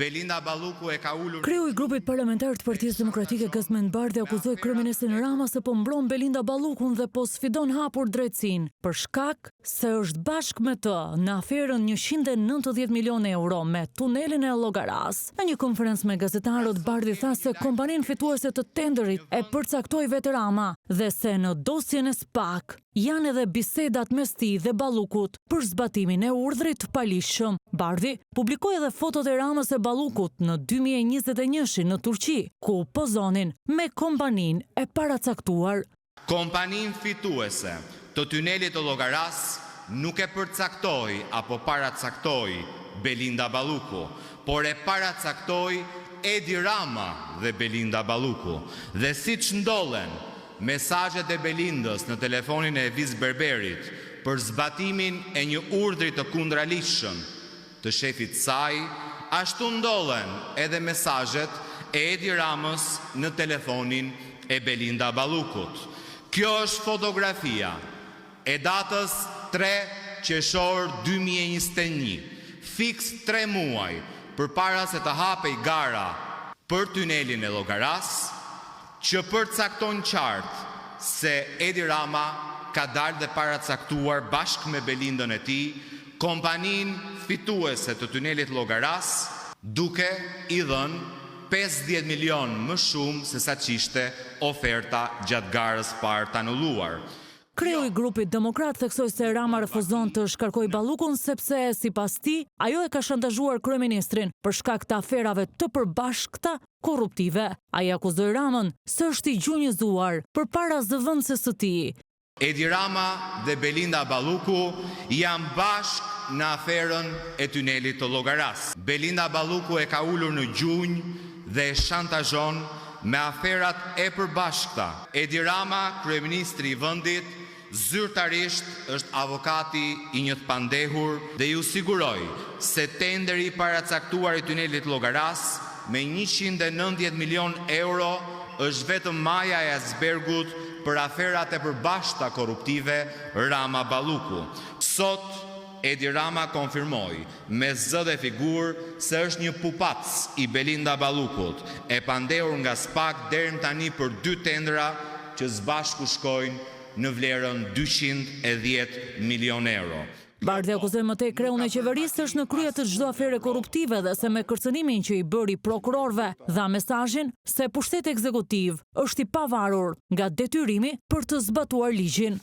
Belinda Balluku e ka ulur. Kreu i grupit parlamentar të Partisë Demokratike Gazmend Bardhi akuzoi kryeministin Rama se po mbron Belinda Ballukun dhe po sfidon hapur drejtësinë për shkak se është bashkë me të në aferën 190 milion euro me tunelin e Llogaras. Në një konferencë me gazetarët, Bardhi tha se kompaninë fituese të tenderit e përcaktoi vetë Rama dhe se në dosjen e SPAK janë edhe bisedat mes tij dhe Ballukut për zbatimin e urdhrit të palishëm. Bardhi publikoi edhe fotot e Ramës e Ballukut në 2021 në Turqi, ku pozonin me kompaninë e paracaktuar. Kompaninë fituese të tunelit të Llogaras nuk e përcaktoi apo paracaktoi Belinda Balluku, por e paracaktoi Edi Rama dhe Belinda Balluku. Dhe siç ndollen mesazhet e Belindës në telefonin e Evis Berberit për zbatimin e një urdhri të kundraligjshëm të shefit saj, ashtu ndollen edhe mesazhet e Edi Ramës në telefonin e Belinda Ballukut. Kjo është fotografia e datës 3 qershor 2021, fiks 3 muaj përpara se të hapej gara për tunelin e Llogaras, që përcakton qartë se Edi Rama ka dalë dhe paracaktuar bashkë me Belindën e tij kompaninë fituese të tunelit Llogaras, duke i dhënë 50 milion më shumë se sa ç'ishte oferta gjatë garës parë të anulluar. Kreu i grupit demokrat theksoi se Rama refuzon të shkarkojë Ballukun sepse sipas tij ajo e ka shantazhuar kryeministrin për shkak të aferave të përbashkëta korruptive. Ai akuzoi Ramën se është i gjunjëzuar përpara zëvendëses së tij. Edi Rama dhe Belinda Balluku janë bashkë në aferën e tunelit të Llogaras. Belinda Balluku e ka ulur në gjunjë dhe e shantazhon me aferat e përbashkëta. Edi Rama, kryeministri i vendit, zyrtarisht është avokati i një të pandehur dhe ju siguroj se tenderi i paracaktuar i tunelit Llogaras me 190 milion euro është vetëm maja e icebergut për aferat e përbashkëta korruptive Rama Balluku. Sot Edi Rama konfirmoi me zë dhe figurë se është një pupac i Belinda Ballukut, e pandehur nga SPAK deri tani për 2 tendera që së bashku shkojnë në vlerën 210 milion euro. Bardhi akuzoi më tej kreun e qeverisë se është në krye të çdo afere korruptive dhe se me kërcënimin që i bëri prokurorëve dha mesazhin se pushteti ekzekutiv është i pavarur nga detyrimi për të zbatuar ligjin.